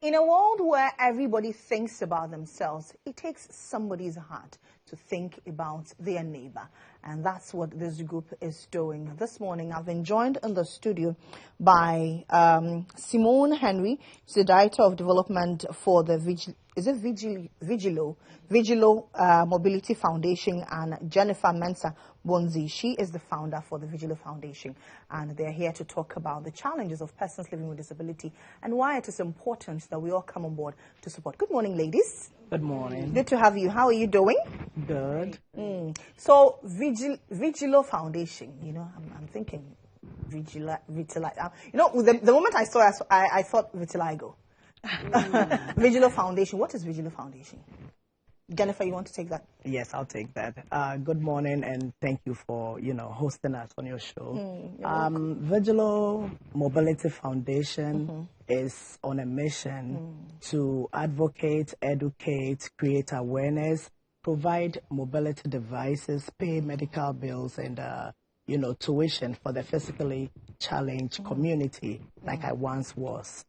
In a world where everybody thinks about themselves, it takes somebody's heart to think about their neighbor. And that's what this group is doing. This morning, I've been joined in the studio by Simone Henry. She's the Director of Development for the Vigilo Mobility Foundation, and Jennifer Mensah Bonzi. She is the founder for the Vigilo Foundation, and they're here to talk about the challenges of persons living with disability and why it is important that we all come on board to support. Good morning, ladies. Good morning. Good to have you. How are you doing? Good. So, Vigilo Foundation, you know, I'm thinking Vigilo. You know, the moment I saw it, I thought vitiligo. Vigilo Foundation. What is Vigilo Foundation? Jennifer, you want to take that? Yes, I'll take that. Good morning, and thank you for, hosting us on your show. Vigilo Mobility Foundation is on a mission to advocate, educate, create awareness, provide mobility devices, pay medical bills, and tuition for the physically challenged community, like I once was.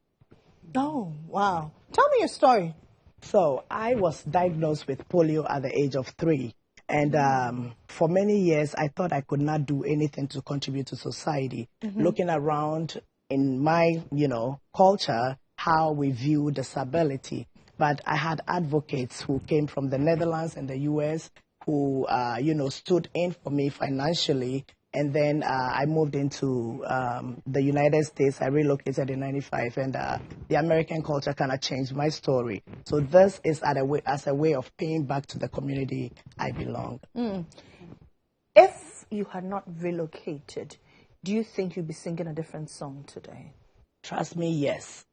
Oh, wow. Tell me your story. So I was diagnosed with polio at the age of 3. And for many years, I thought I could not do anything to contribute to society. Looking around in my, culture, how we view disability. But I had advocates who came from the Netherlands and the US who, stood in for me financially. And then I moved into the United States. I relocated in '95, and the American culture kind of changed my story. So this is as a way of paying back to the community I belong. If you had not relocated, do you think you'd be singing a different song today? Trust me, yes.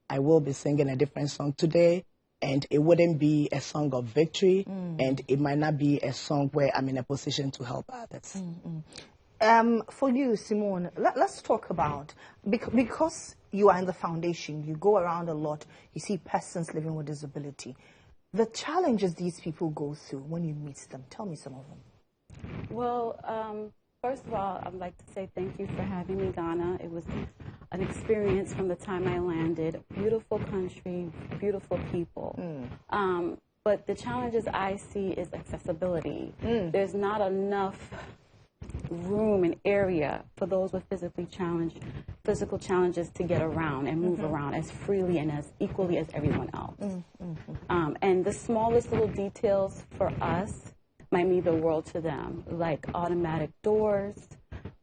I will be singing a different song today, and it wouldn't be a song of victory, and it might not be a song where I'm in a position to help others. For you, Simone, let's talk about, because you are in the foundation, you go around a lot, you see persons living with disability, the challenges these people go through when you meet them. Tell me some of them. Well, first of all, I'd like to say thank you for having me, Ghana. It was an experience from the time I landed. Beautiful country, beautiful people. But the challenges I see is accessibility. There's not enough room and area for those with physical challenges to get around and move around as freely and as equally as everyone else. And the smallest little details for us might mean the world to them, like automatic doors,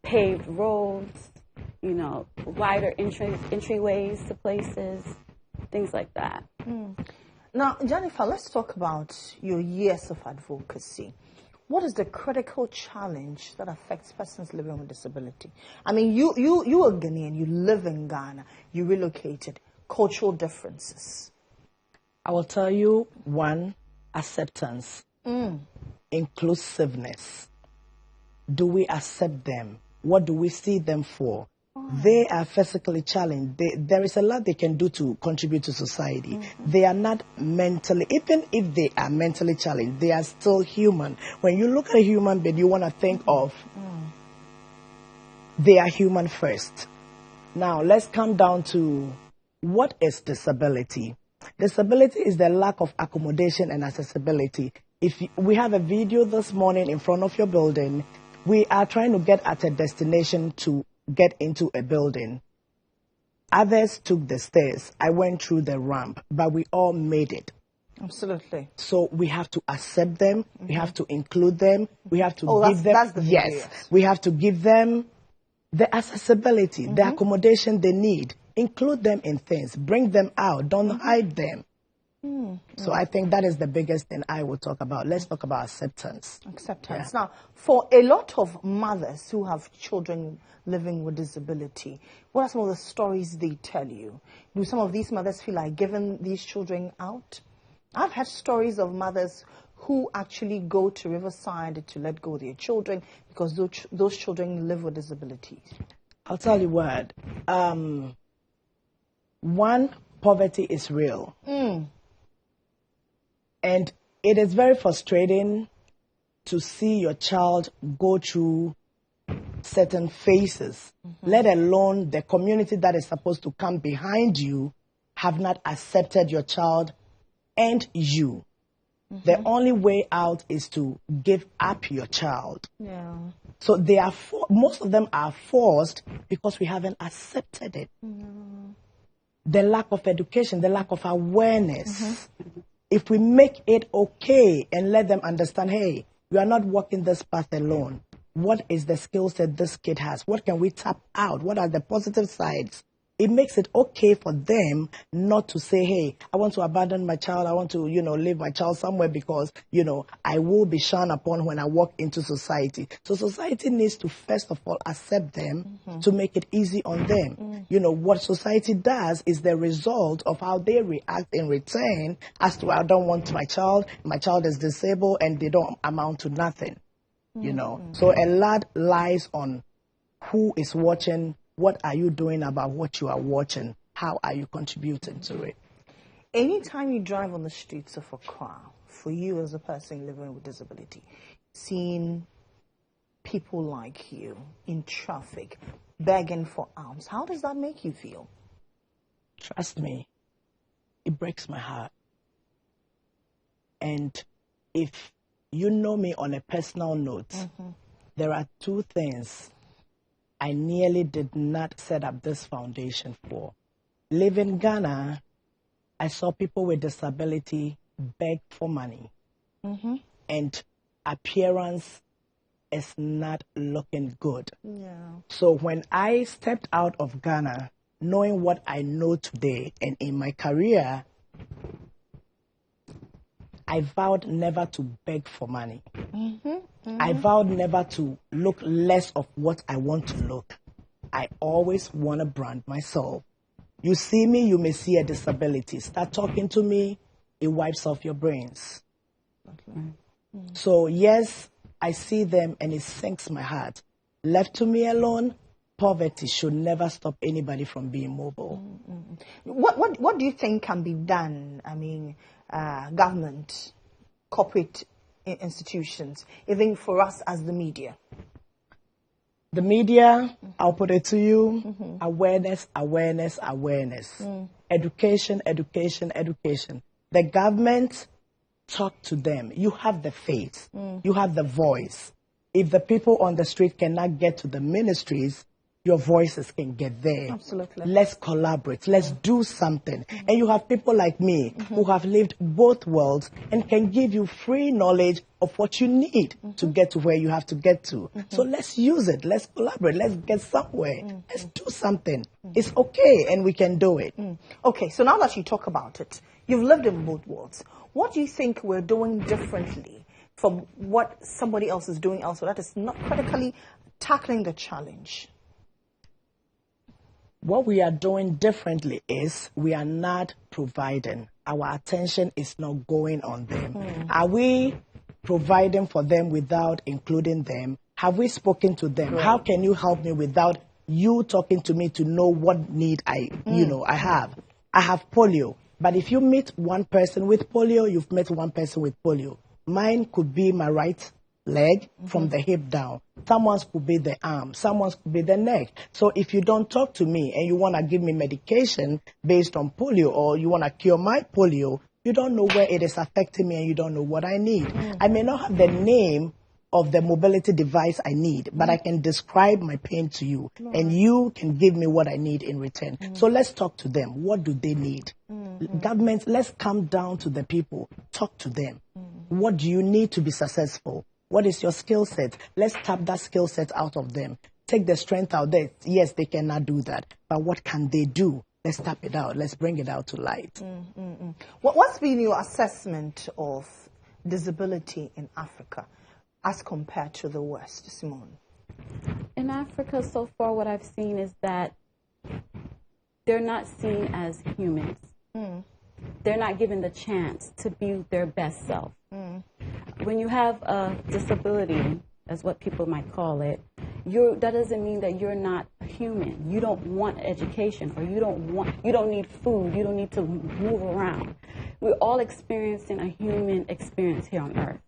paved roads, wider entryways to places, things like that. Now, Jennifer, let's talk about your years of advocacy. What is the critical challenge that affects persons living with disability? I mean, you are Ghanaian, you live in Ghana, you relocated, cultural differences. I will tell you one, acceptance, inclusiveness. Do we accept them? What do we see them for? They are physically challenged. There is a lot they can do to contribute to society. They are not mentally, even if they are mentally challenged, they are still human. When you look at a human being, you want to think of they are human first. Now, let's come down to what is disability. Disability is the lack of accommodation and accessibility. If we have a video this morning in front of your building, we are trying to get at a destination to get into a building. Others took the stairs. I went through the ramp, but we all made it. Absolutely. So we have to accept them. We have to include them. We have to give them. That's the yes. We have to give them the accessibility, the accommodation they need. Include them in things. Bring them out. Don't hide them. So I think that is the biggest thing I will talk about. Let's talk about acceptance. Acceptance. Yeah. Now, for a lot of mothers who have children living with disability, what are some of the stories they tell you? Do some of these mothers feel like giving these children out? I've had stories of mothers who actually go to Riverside to let go of their children because those children live with disabilities. I'll tell you what. One, poverty is real. And it is very frustrating to see your child go through certain phases, let alone the community that is supposed to come behind you have not accepted your child and you. The only way out is to give up your child. Yeah. So they are most of them are forced because we haven't accepted it. The lack of education, the lack of awareness. If we make it okay and let them understand, hey, we are not walking this path alone. What is the skill set this kid has? What can we tap out? What are the positive sides? It makes it okay for them not to say, hey, I want to abandon my child. I want to, leave my child somewhere because, I will be shunned upon when I walk into society. So society needs to, first of all, accept them to make it easy on them. What society does is the result of how they react in return as to, I don't want my child is disabled, and they don't amount to nothing. So a lot lies on who is watching. What are you doing about what you are watching? How are you contributing to it? Anytime you drive on the streets of Accra, for you as a person living with disability, seeing people like you in traffic begging for alms, how does that make you feel? Trust me, it breaks my heart. And if you know me on a personal note, there are two things I nearly did not set up this foundation for. Living in Ghana, I saw people with disability beg for money. And appearance is not looking good. Yeah. So when I stepped out of Ghana, knowing what I know today and in my career, I vowed never to beg for money. I vowed never to look less of what I want to look. I always want to brand myself. You see me, you may see a disability. Start talking to me, it wipes off your brains. So yes, I see them and it sinks my heart. Left to me alone, poverty should never stop anybody from being mobile. What do you think can be done? I mean, government, corporate institutions, even for us as the media? The media, I'll put it to you, awareness, awareness, awareness. Education, education, education. The government, talk to them. You have the face. You have the voice. If the people on the street cannot get to the ministries, your voices can get there. Absolutely. Let's collaborate. Let's do something. And you have people like me who have lived both worlds and can give you free knowledge of what you need to get to where you have to get to. So let's use it. Let's collaborate. Let's get somewhere. Let's do something. It's okay and we can do it. Okay, so now that you talk about it, you've lived in both worlds. What do you think we're doing differently from what somebody else is doing elsewhere that is not critically tackling the challenge? What we are doing differently is we are not providing. Our attention is not going on them. Are we providing for them without including them? Have we spoken to them? How can you help me without you talking to me to know what need I have? I have polio. But if you meet one person with polio, you've met one person with polio. Mine could be my right leg from the hip down. Someone's could be the arm. Someone's could be the neck. So if you don't talk to me and you want to give me medication based on polio or you want to cure my polio, you don't know where it is affecting me and you don't know what I need. I may not have the name of the mobility device I need, but I can describe my pain to you and you can give me what I need in return. So let's talk to them. What do they need? Government, let's come down to the people. Talk to them. What do you need to be successful? What is your skill set? Let's tap that skill set out of them. Take the strength out there. Yes, they cannot do that. But what can they do? Let's tap it out. Let's bring it out to light. What's been your assessment of disability in Africa as compared to the West, Simone? In Africa, so far, what I've seen is that they're not seen as humans. They're not given the chance to be their best self. When you have a disability, as what people might call it, that doesn't mean that you're not human. You don't want education, or you don't need food. You don't need to move around. We're all experiencing a human experience here on Earth.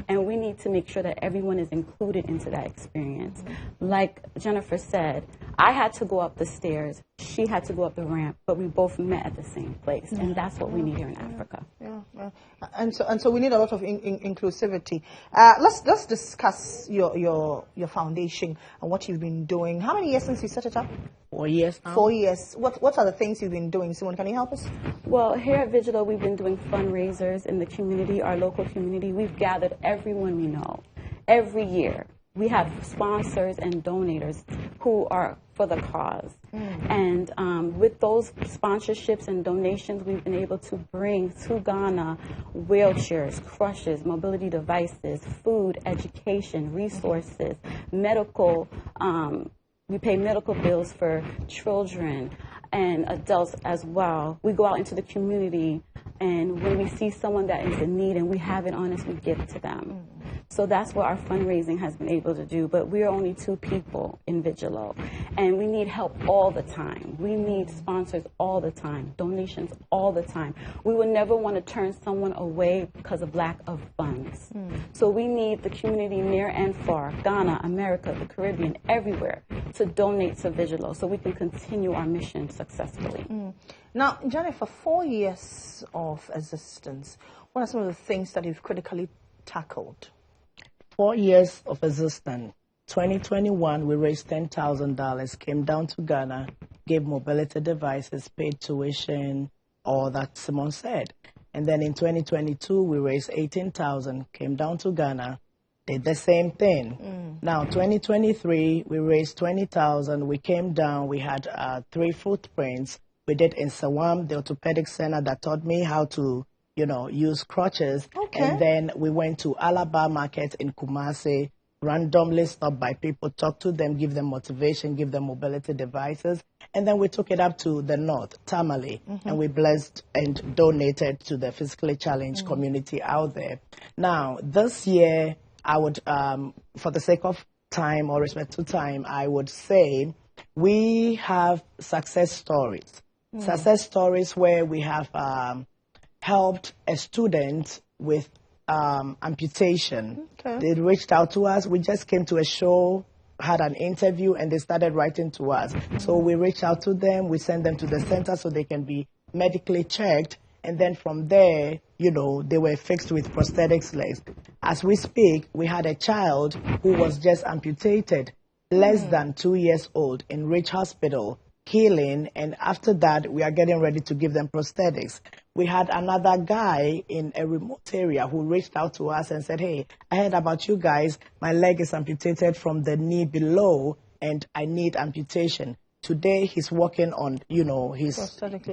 and we need to make sure that everyone is included into that experience. Like Jennifer said, I had to go up the stairs, she had to go up the ramp, but we both met at the same place, and that's what we need here in Africa. Yeah. And so we need a lot of inclusivity. Let's discuss your foundation and what you've been doing. How many years since you set it up? 4 years now. 4 years. What are the things you've been doing? Simone, can you help us? Well, here at Vigilo, we've been doing fundraisers in the community, our local community. We've gathered everyone we know every year. We have sponsors and donators who are for the cause. And with those sponsorships and donations, we've been able to bring to Ghana wheelchairs, crutches, mobility devices, food, education, resources, medical. We pay medical bills for children and adults as well. We go out into the community, and when we see someone that is in need and we have it on us, we give it to them. So that's what our fundraising has been able to do. But we are only 2 people in Vigilo, and we need help all the time. We need sponsors all the time, donations all the time. We would never want to turn someone away because of lack of funds. So we need the community near and far, Ghana, America, the Caribbean, everywhere, to donate to Vigilo so we can continue our mission successfully. Now, Jennifer, 4 years of existence, what are some of the things that you've critically tackled? 4 years of existence. 2021, we raised $10,000, came down to Ghana, gave mobility devices, paid tuition, all that Simone said. And then in 2022, we raised $18,000, came down to Ghana, did the same thing. Now, 2023, we raised $20,000, we came down, we had 3 footprints. We did in Sawam, the orthopedic center that taught me how to use crutches. And then we went to Alaba Market in Kumasi, randomly stopped by people, talked to them, give them motivation, give them mobility devices. And then we took it up to the north, Tamale, and we blessed and donated to the physically challenged community out there. Now, this year, I would, for the sake of time or respect to time, I would say we have success stories. Success stories where we have helped a student with amputation. They reached out to us. We just came to a show, had an interview, and they started writing to us. So we reached out to them. We sent them to the center so they can be medically checked. And then from there, they were fixed with prosthetics legs. As we speak, we had a child who was just amputated, less than 2 years old, in Rich Hospital, healing, and after that, we are getting ready to give them prosthetics. We had another guy in a remote area who reached out to us and said, hey, I heard about you guys. My leg is amputated from the knee below, and I need amputation. Today, he's working on, his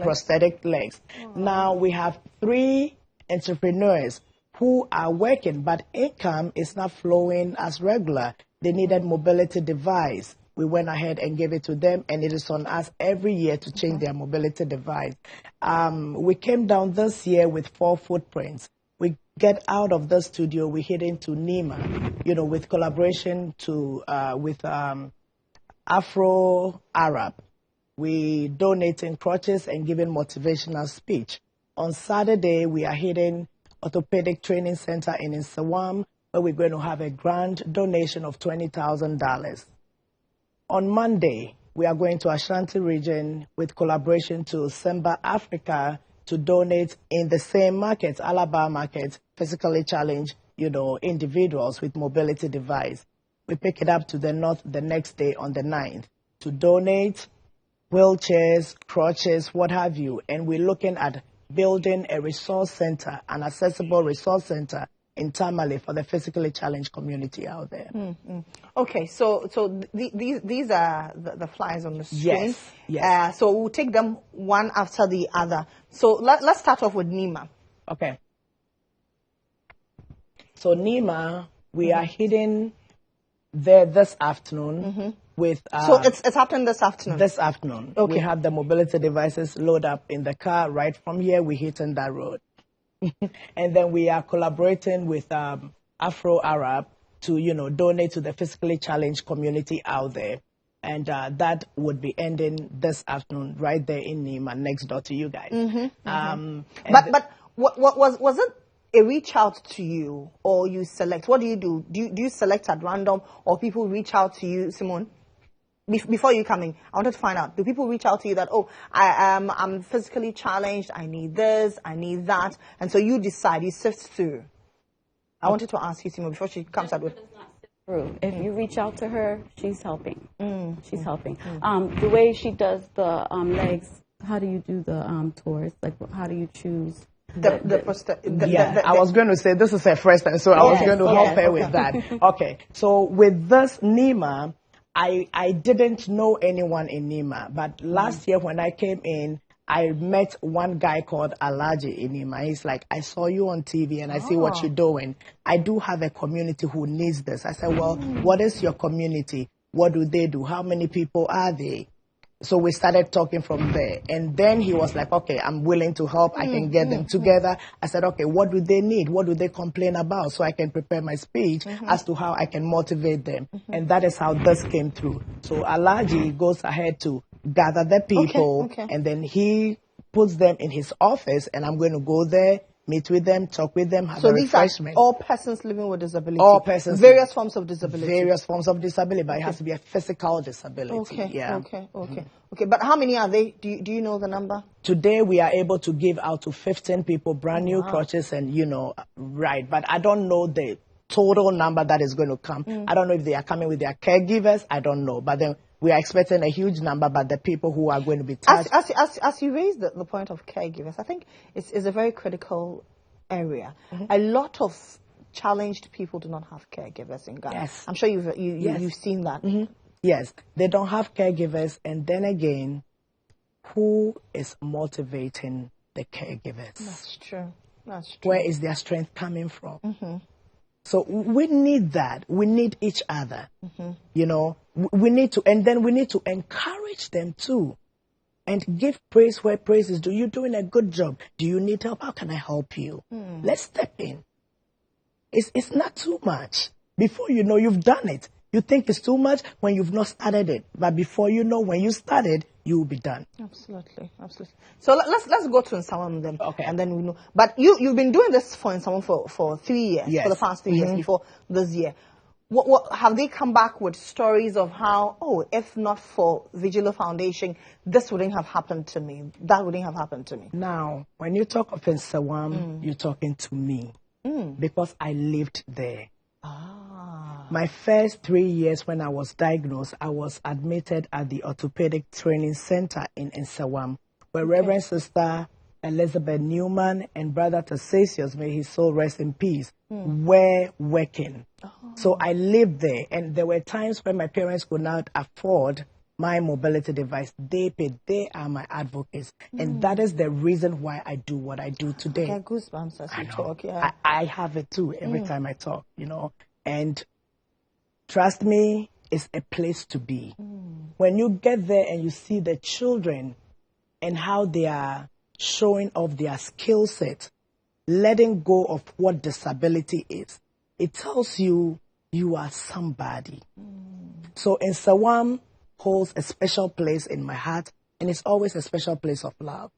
prosthetic legs. Now, we have 3 entrepreneurs who are working, but income is not flowing as regular. They needed mobility device. We went ahead and gave it to them, and it is on us every year to change their mobility device. We came down this year with 4 footprints. We get out of the studio, we head into Nima, with collaboration with Afro-Arab. We donating crutches and giving motivational speech. On Saturday, we are heading Orthopedic Training Center in Sawam, where we're going to have a grand donation of $20,000. On Monday, we are going to Ashanti region with collaboration to Semba Africa to donate in the same market, Alaba market, physically challenged, individuals with mobility device. We pick it up to the north the next day on the 9th to donate wheelchairs, crutches, what have you. And we're looking at building a resource center, an accessible resource center in Tamale for the physically challenged community out there. Okay, so these are the flyers on the screen. Yes. So we'll take them one after the other. So let's start off with Nima. Okay. So Nima, we are heading there this afternoon with... so it's happening this afternoon? This afternoon. Okay. We have the mobility devices load up in the car. Right from here, we're hitting that road. And then we are collaborating with Afro-Arab to, donate to the physically challenged community out there. And that would be ending this afternoon right there in Nima, next door to you guys. But what was it they reach out to you or you select, what do you do? Do you select at random or people reach out to you, Simone? Before you coming, I wanted to find out, do people reach out to you that, oh, I'm physically challenged, I need this, I need that, and so you decide, you sift through. I wanted to ask you, Simone, before she comes out with... If you reach out to her, she's helping. She's helping. The way she does the legs, how do you do the tours? Like, how do you choose? I was going to say this is her first time, so I was going to help her with that. Okay, so with this Nima, I didn't know anyone in Nima, but last year when I came in, I met one guy called Alaji in Nima. He's like, I saw you on TV and I see what you're doing. I do have a community who needs this. I said, well, what is your community? What do they do? How many people are they? So we started talking from there. And then he was like, okay, I'm willing to help. I can get them together. I said, okay, what do they need? What do they complain about? So I can prepare my speech as to how I can motivate them. And that is how this came through. So Alaji goes ahead to gather the people, and then he puts them in his office, and I'm going to go there, meet with them, talk with them, have a refreshment. So these are all persons living with disability? All persons. Various forms of disability? Various forms of disability, but it has to be a physical disability. Okay. But how many are they? Do you know the number? Today we are able to give out to 15 people brand new crutches and, right. But I don't know the total number that is going to come. I don't know if they are coming with their caregivers. I don't know. But then we are expecting a huge number, but the people who are going to be touched. As you raised the point of caregivers, I think it's a very critical area. A lot of challenged people do not have caregivers in Ghana. Yes. I'm sure you've seen that. Yes, they don't have caregivers, and then again, who is motivating the caregivers? That's true. Where is their strength coming from? So we need that. We need each other. We need to, and then we need to encourage them too, and give praise where praise is due. You're doing a good job. Do you need help? How can I help you? Let's step in. It's not too much. Before you know, you've done it. You think it's too much when you've not started it, but before you know, when you started, you will be done. Absolutely. So let's go to Nsawam then, okay, and then we know. But you've been doing this for Nsawam for 3 years, yes, for the past 3 years before this year. What have they come back with stories of how, if not for Vigilo Foundation, this wouldn't have happened to me, that wouldn't have happened to me? Now, when you talk of Nsawam, you're talking to me because I lived there. My first 3 years when I was diagnosed, I was admitted at the Orthopedic Training Center in Nsawam, where Reverend Sister Elizabeth Newman and Brother Tassasius, may his soul rest in peace, were working. So I lived there, and there were times when my parents could not afford my mobility device. They paid. They are my advocates, and that is the reason why I do what I do today. I get goosebumps as you talk. I have it too every time I talk, and trust me, it's a place to be. When you get there and you see the children and how they are showing off their skill set, letting go of what disability is, it tells you you are somebody. So Nsawam holds a special place in my heart, and it's always a special place of love.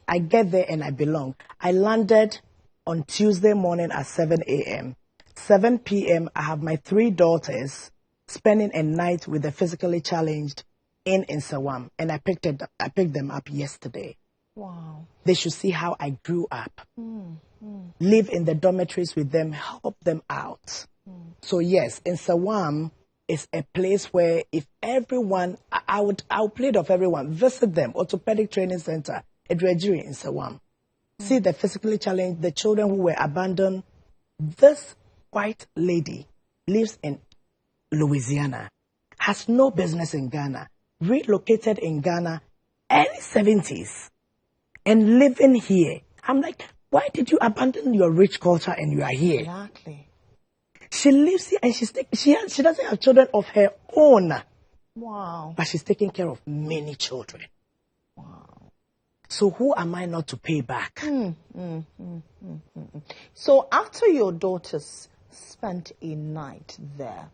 I get there and I belong. I landed on Tuesday morning at 7 a.m. 7 p.m., I have my 3 daughters spending a night with the physically challenged in Nsawam, and I picked them up yesterday. Wow. They should see how I grew up. Live in the dormitories with them, help them out. So yes, Nsawam is a place where if everyone, I would plead of everyone, visit them, Orthopedic Training Center, Edrejiri in Nsawam. See the physically challenged, the children who were abandoned. This white lady lives in Louisiana, has no business in Ghana, relocated in Ghana early 70s, and living here. I'm like, why did you abandon your rich culture and you are here? Exactly. She lives here and she doesn't have children of her own. Wow. But she's taking care of many children. Wow. So who am I not to pay back? So after your daughters spent a night there,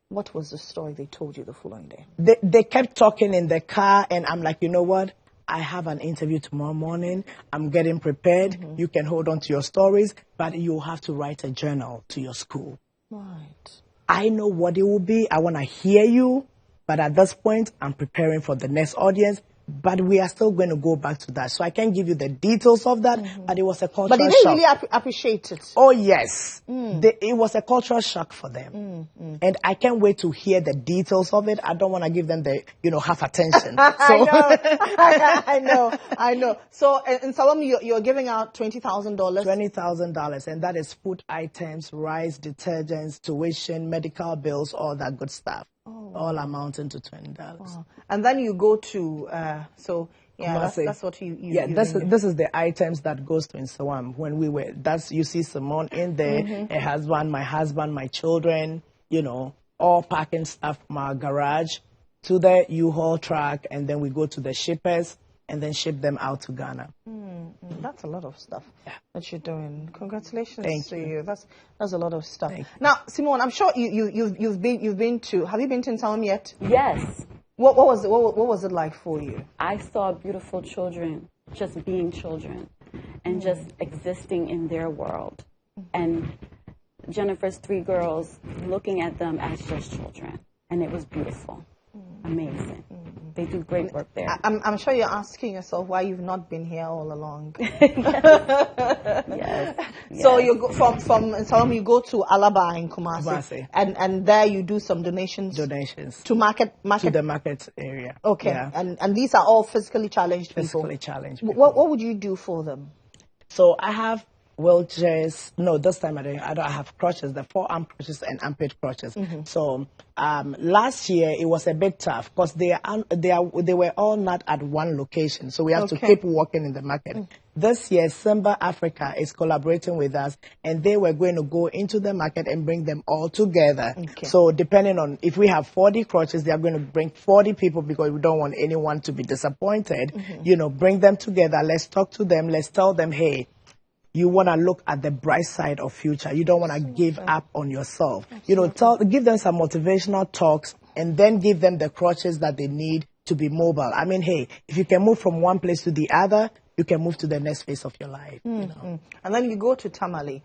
what was the story they told you the following day? They kept talking in the car, and I'm like, you know what? I have an interview tomorrow morning. I'm getting prepared. You can hold on to your stories, but you have to write a journal to your school. Right. I know what it will be. I want to hear you. But at this point, I'm preparing for the next audience. But we are still going to go back to that. So I can't give you the details of that, but it was a cultural But did they shock. really appreciate it? Oh, yes. It was a cultural shock for them. And I can't wait to hear the details of it. I don't want to give them the, half attention. I know. So in Salome, you're giving out $20,000. $20,000. And that is food items, rice, detergents, tuition, medical bills, all that good stuff. All amounting to $20. Wow. And then you go to, that's what you this is the items that goes to Nsawam. When we were, you see Simone in there, her husband, my children, all packing stuff from our garage to the U-Haul truck, and then we go to the shippers and then ship them out to Ghana. That's a lot of stuff that you're doing. Congratulations Thank to you. you. That's a lot of stuff. Thank you. Now, Simone, I'm sure you've been to. Have you been to Nsalom yet? Yes. What was it like for you? I saw beautiful children just being children and just existing in their world. And Jennifer's 3 girls looking at them as just children. And it was beautiful. Amazing. They do great work there. I'm sure you're asking yourself why you've not been here all along. Yes. So you go from Nsalom, you go to Alaba in Kumasi. And there you do some donations to market to the market area. Okay. Yeah. And these are all physically challenged people. Physically challenged people. What would you do for them? So I have wheelchairs. No, this time I don't have crutches, the forearm crutches and armpit crutches. So last year it was a bit tough because they were all not at one location. So we have to keep walking in the market. This year, Simba Africa is collaborating with us, and they were going to go into the market and bring them all together. So depending on if we have 40 crutches, they are going to bring 40 people because we don't want anyone to be disappointed. Bring them together. Let's talk to them. Let's tell them, hey, you want to look at the bright side of future. You don't want to give up on yourself. Give them some motivational talks and then give them the crutches that they need to be mobile. I mean, hey, if you can move from one place to the other, you can move to the next phase of your life. And then you go to Tamale.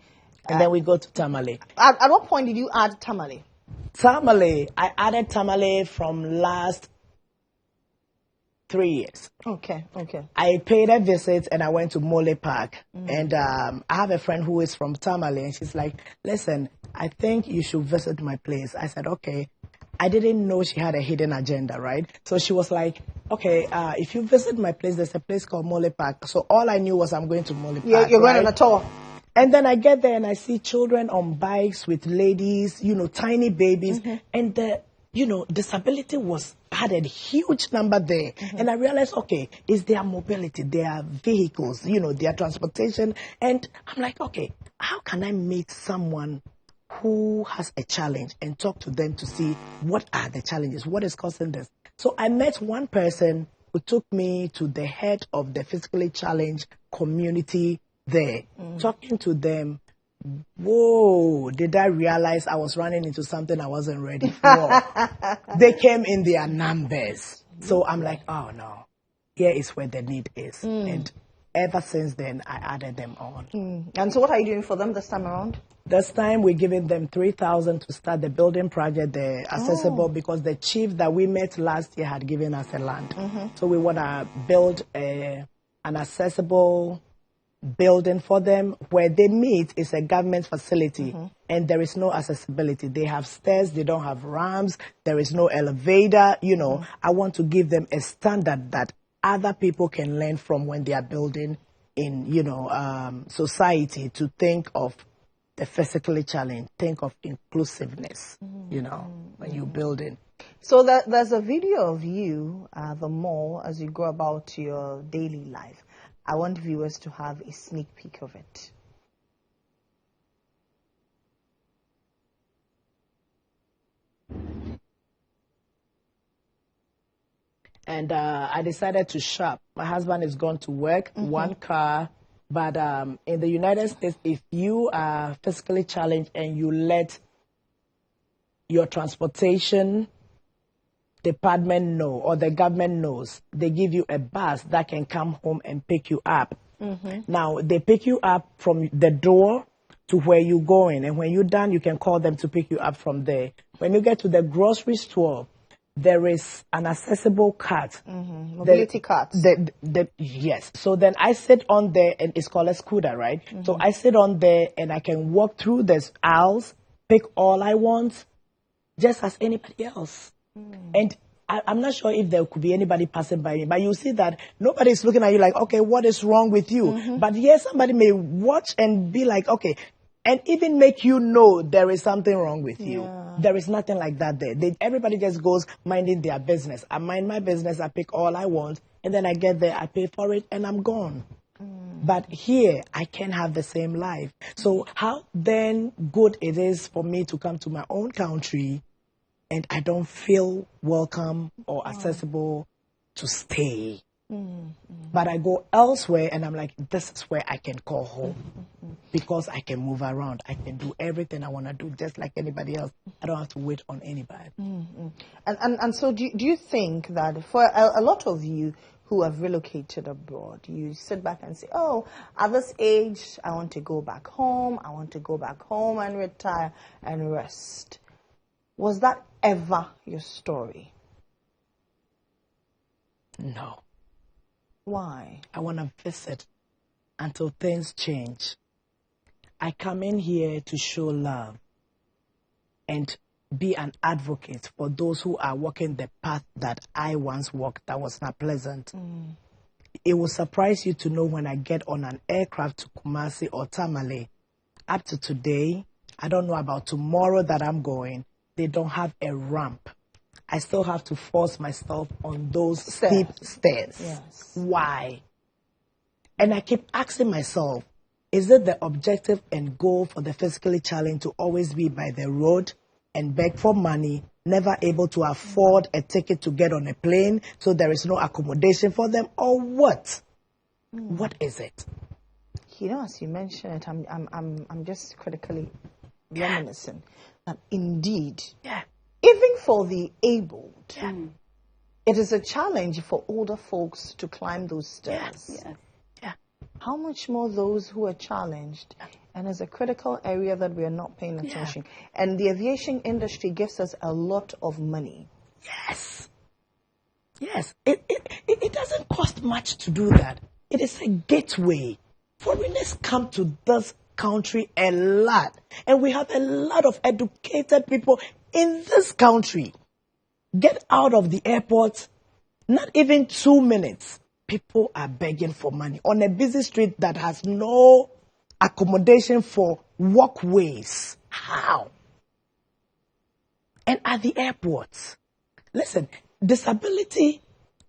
And then we go to Tamale. At what point did you add Tamale? Tamale, I added Tamale from last 3 years. Okay. I paid a visit and I went to Mole Park. And I have a friend who is from Tamale, and she's like, listen, I think you should visit my place. I said, okay. I didn't know she had a hidden agenda, right? So she was like, okay, if you visit my place, there's a place called Mole Park. So all I knew was I'm going to Mole Park. You're going on a tour. And then I get there and I see children on bikes with ladies, tiny babies. And the disability had a huge number there. And I realized, okay, it's their mobility, their vehicles, their transportation. And I'm like, okay, how can I meet someone who has a challenge and talk to them to see what are the challenges, what is causing this? So I met one person who took me to the head of the physically challenged community there, talking to them. Whoa, did I realize I was running into something I wasn't ready for? They came in their numbers. So I'm like, oh no, here is where the need is. And ever since then, I added them on. And so what are you doing for them this time around? This time, we're giving them $3,000 to start the building project, the accessible, because the chief that we met last year had given us a land. So we want to build an accessible building for them. Where they meet is a government facility, and there is no accessibility. They have stairs, they don't have ramps, there is no elevator. I want to give them a standard that other people can learn from when they are building in, society, to think of the physically challenged, think of inclusiveness, when you're building. So there's a video of you at the mall as you go about your daily life. I want viewers to have a sneak peek of it. And I decided to shop. My husband is gone to work, one car. But in the United States, if you are physically challenged and you let your transportation department know or the government knows, they give you a bus that can come home and pick you up. Now, they pick you up from the door to where you're going. And when you're done, you can call them to pick you up from there. When you get to the grocery store, there is an accessible cart. Mobility cart. Yes. So then I sit on there, and it's called a scooter, right? So I sit on there, and I can walk through the aisles, pick all I want, just as anybody else. And I'm not sure if there could be anybody passing by me, but you see that nobody is looking at you like, okay, what is wrong with you? But yes, somebody may watch and be like, okay, and even make you know there is something wrong with you. There is nothing like that there. Everybody just goes minding their business. I mind my business, I pick all I want, and then I get there, I pay for it, and I'm gone. But here, I can't have the same life. So how then good it is for me to come to my own country and I don't feel welcome or accessible to stay. But I go elsewhere and I'm like, this is where I can call home because I can move around. I can do everything I want to do just like anybody else. I don't have to wait on anybody. And so do you think that for a lot of you who have relocated abroad, you sit back and say, oh, at this age, I want to go back home. I want to go back home and retire and rest. Was that ever your story? No. Why? I want to visit until things change. I come in here to show love and be an advocate for those who are walking the path that I once walked that was not pleasant. It will surprise you to know when I get on an aircraft to Kumasi or Tamale, up to today, I don't know about tomorrow that I'm going, they don't have a ramp. I still have to force myself on those steep stairs. Yes. Why? And I keep asking myself, is it the objective and goal for the physically challenged to always be by the road and beg for money, never able to afford a ticket to get on a plane, so there is no accommodation for them, or what? What is it? You know, as you mentioned it, I'm just critically reminiscing that indeed, even for the abled, it is a challenge for older folks to climb those stairs. How much more those who are challenged? And it's a critical area that we are not paying attention. And the aviation industry gives us a lot of money. Yes. It doesn't cost much to do that. It is a gateway. Foreigners come to this country a lot. And we have a lot of educated people in this country. Get out of the airport, not even 2 minutes. People are begging for money on a busy street that has no accommodation for walkways. How? And at the airports, listen, disability,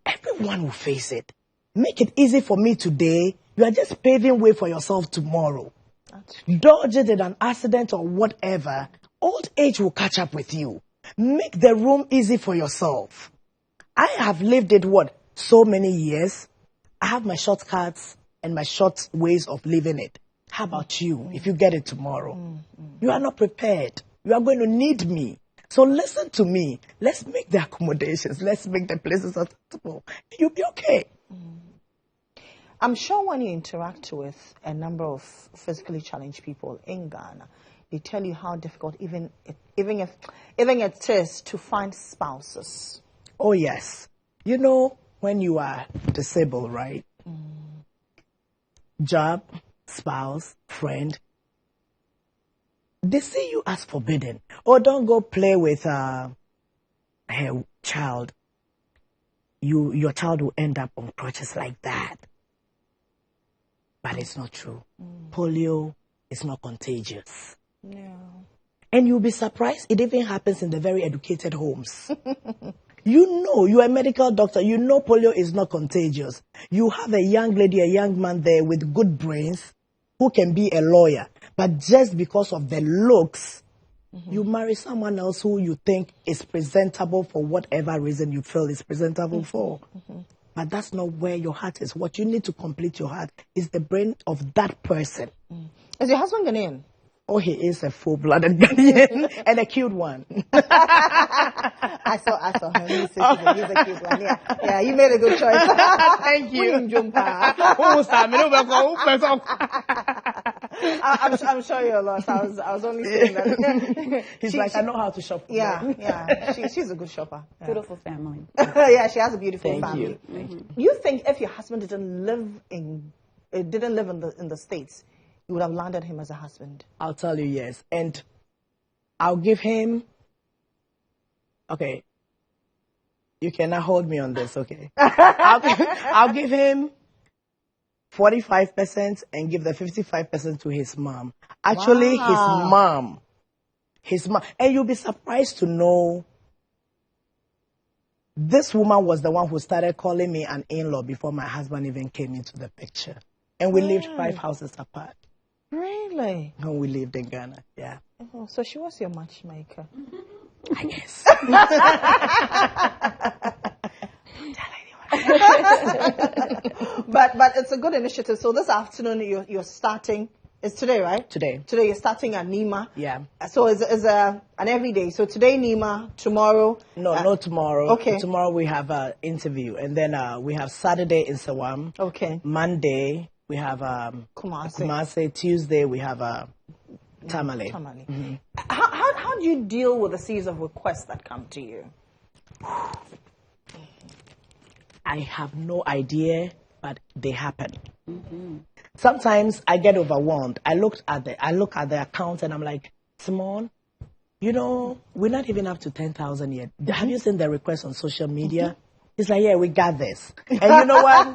everyone will face it. Make it easy for me today. You are just paving way for yourself tomorrow. Dodge it in an accident or whatever, old age will catch up with you. Make the room easy for yourself. I have lived it, so many years. I have my shortcuts and my short ways of living it. How about you, if you get it tomorrow? You are not prepared. You are going to need me. So listen to me. Let's make the accommodations. Let's make the places acceptable. You'll be okay. I'm sure when you interact with a number of physically challenged people in Ghana, they tell you how difficult even it is to find spouses. Oh, yes. You know, when you are disabled, right? Job, spouse, friend, they see you as forbidden. Or don't go play with her child. Your child will end up on crutches like that. But it's not true. Polio is not contagious. No. And you'll be surprised it even happens in the very educated homes. You know, you're a medical doctor. You know polio is not contagious. You have a young lady, a young man there with good brains who can be a lawyer. But just because of the looks, you marry someone else who you think is presentable for whatever reason you feel is presentable for. But that's not where your heart is. What you need to complete your heart is the brain of that person. Is your husband Ghanaian? Oh, he is a full-blooded Ghanaian and a cute one. I saw him. He's a cute one. Yeah, you made a good choice. Thank you. I'm sure you're lost. I was only saying that. He's like, I know how to shop. Yeah. She's a good shopper. Yeah. Beautiful family. Yeah, she has a beautiful family. Thank you. You think if your husband didn't live in the States, you would have landed him as a husband? I'll tell you yes. And I'll give him, okay, you cannot hold me on this, okay? I'll give him 45% and give the 55% to his mom. Actually, Wow. his mom. And you'll be surprised to know this woman was the one who started calling me an in-law before my husband even came into the picture. And we lived 5 houses apart. Really? When we lived in Ghana, yeah. Oh, so she was your matchmaker. I guess. But it's a good initiative. So this afternoon you're starting. It's today, right? Today. Today you're starting at Nima. Yeah. So it's an everyday. So today Nima, tomorrow. No, not tomorrow. Okay. Tomorrow we have an interview, and then we have Saturday in Sawam. Okay. Monday we have Kumasi. Tuesday we have Tamale. Tamale. Mm-hmm. How do you deal with the series of requests that come to you? I have no idea, but they happen. Mm-hmm. Sometimes I get overwhelmed. I look at the account and I'm like, Simone, you know, we're not even up to 10,000 yet. Mm-hmm. Have you seen the request on social media? Mm-hmm. It's like, yeah, we got this. And you know what?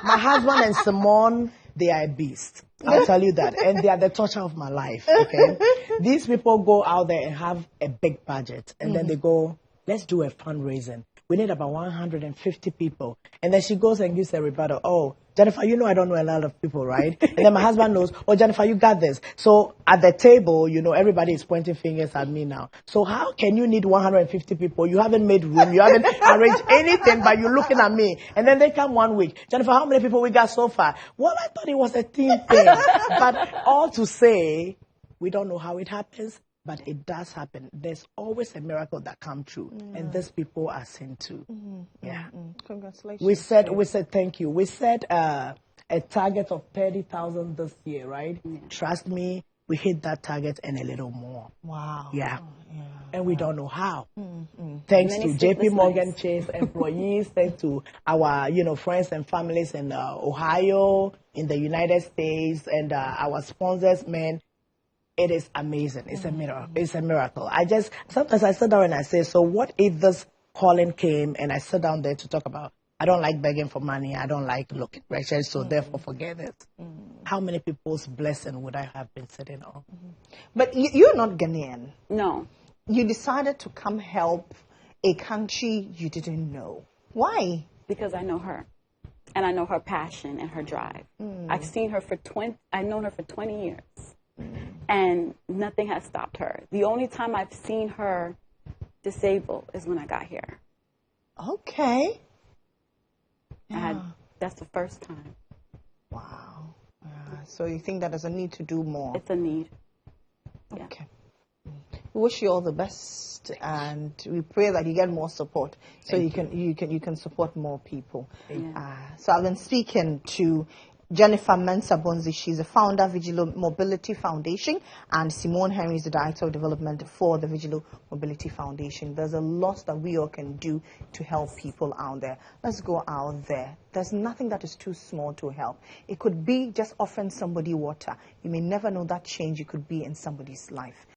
My husband and Simone, they are a beast. I'll tell you that. And they are the torture of my life, okay? These people go out there and have a big budget. And then they go, let's do a fundraising. We need about 150 people. And then she goes and gives a rebuttal. Oh, Jennifer, you know I don't know a lot of people, right? And then my husband knows, oh, Jennifer, you got this. So at the table, you know, everybody is pointing fingers at me now. So how can you need 150 people? You haven't made room. You haven't arranged anything, but you're looking at me. And then they come 1 week. Jennifer, how many people we got so far? Well, I thought it was a team thing. But all to say, we don't know how it happens. But it does happen. There's always a miracle that comes true, and these people are seen too. Yeah. Congratulations. We said thank you. We set a target of 30,000 this year, right? Yeah. Trust me, we hit that target and a little more. Wow. Yeah. And we don't know how. Thanks to JP Morgan Chase employees, thanks to our friends and families in Ohio, in the United States, and our sponsors, man. It is amazing. It's a miracle. It's a miracle. Sometimes I sit down and I say, so what if this calling came and I sit down there to talk about, I don't like begging for money. I don't like looking pressure. So therefore forget it. How many people's blessing would I have been sitting on? But you're not Ghanaian. No. You decided to come help a country you didn't know. Why? Because I know her. And I know her passion and her drive. I've known her for 20 years. And nothing has stopped her. The only time I've seen her disabled is when I got here. Okay. Yeah. That's the first time. Wow. So you think that there's a need to do more? It's a need. Yeah. Okay. We wish you all the best, and we pray that you get more support, so you can support more people. So I've been speaking to Jennifer Mensah-Bonzi. She's the founder of Vigilo Mobility Foundation, and Simone Henry is the Director of Development for the Vigilo Mobility Foundation. There's a lot that we all can do to help people out there. Let's go out there. There's nothing that is too small to help. It could be just offering somebody water. You may never know that change you could be in somebody's life.